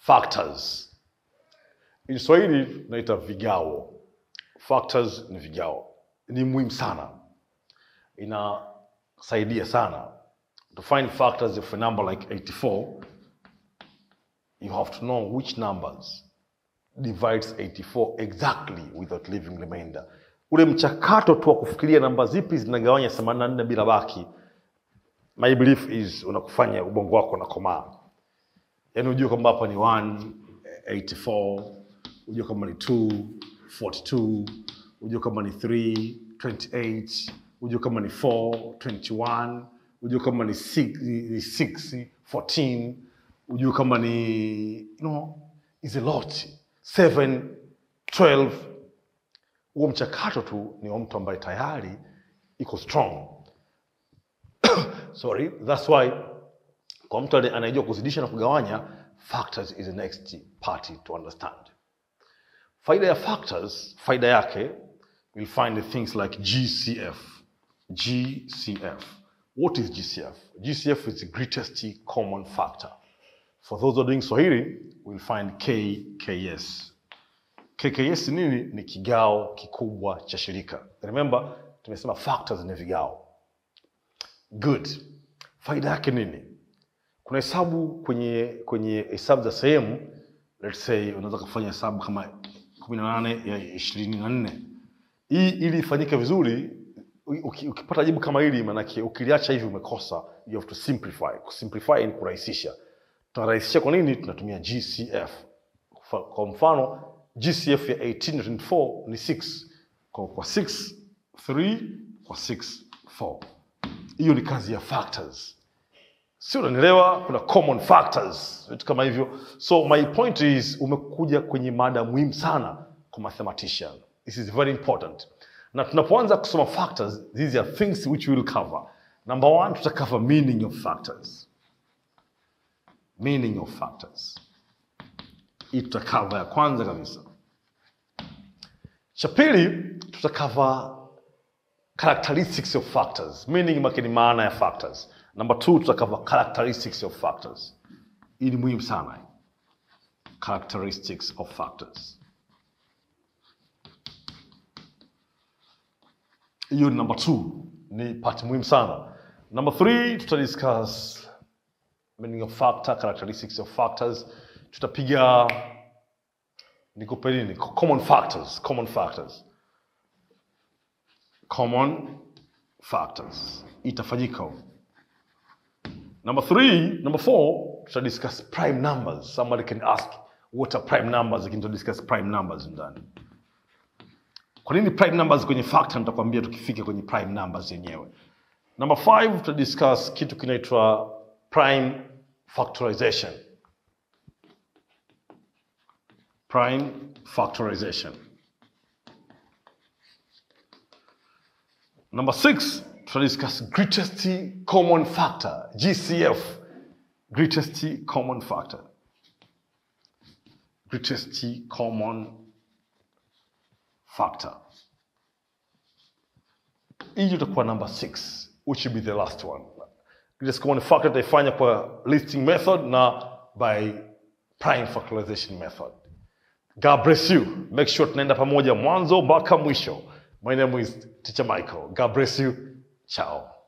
factors. In Swahili tunaita vigao. Factors ni vigao. Ni muhimu sana. Inasaidia sana. To find factors of a number like 84, you have to know which numbers divides 84 exactly without leaving remainder. Ule mchakato tu wa kufikiria namba zipi zinagawanya 84 bila baki, my belief is unakufanya ubongo wako unakomaa. Yaani ujue kwamba hapa ni 1, 84, ujue kama ni 2, 42, ujue kama ni 3, 28, ujue kama ni 4, 21, ujue kama ni 6, 14, ujue kama ni, is a lot. 7, 12. Huo mchakato tu ni wa mtu ambaye tayari iko strong. Sorry, that's why kwa mtu anayejua kuzidisha na kugawanya, factors is the next party to understand. Faida ya factors, faida yake, we'll find the things like GCF. GCF. What is GCF? GCF is the greatest common factor. For those who are doing Swahili, we'll find KKS. KKS nini? Ni kigao kikubwa cha shirika. Remember, tumesema factors ni vigao. Good. Faida yake nini? Kuna hesabu kwenye hesabu za sehemu, let's say unaweza kufanya hesabu kama 18 ya 24. Hii ili ifanyike vizuri, ukipata jibu kama hili, maana yake ukiliacha hivi umekosa. You have to simplify. Kusimplify ni kurahisisha. Tunarahisisha kwa nini? Tunatumia GCF. Kwa mfano, GCF ya 18 na 24 ni 6. Kwa 6, 3, kwa 6, 4. Hiyo ni kazi ya factors. Sio, unanielewa? Kuna common factors, vitu kama hivyo. So my point is, umekuja kwenye mada muhimu sana kwa mathematician. This is very important. Na tunapoanza kusoma factors, these are things which we will cover. Number 1, tutacover meaning of factors. Meaning of factors. Hii tutacover ya kwanza kabisa. Cha pili, tutacover characteristics of factors. Meaning ni maana ya factors. Number 2, tutacover characteristics of factors. Hii ni muhimu sana. Characteristics of factors. Hiyo ni number 2. Ni part muhimu sana. Number 3, tutadiscuss meaning of factor, characteristics of factors. Tutapiga nikupe nini? Common factors. Common factors. Common factors. Itafanyika. Number 4, tutadiscuss prime numbers. Somebody can ask, what are prime numbers? We can discuss prime numbers ndani. Kwa nini prime numbers kwenye factor? Nitakwambia tukifika kwenye prime numbers yenyewe. Number 5, tutadiscuss kitu kinaitwa prime factorization. Prime factorization. Number 6, tutadiscuss greatest common factor, GCF. Greatest common factor. Greatest common factor. Hii itakuwa number 6, which will be the last one. Greatest common factor taifanya kwa listing method na by prime factorization method. God bless you. Make sure tunaenda pamoja mwanzo mpaka mwisho. My name is Teacher Michael. God bless you. Ciao.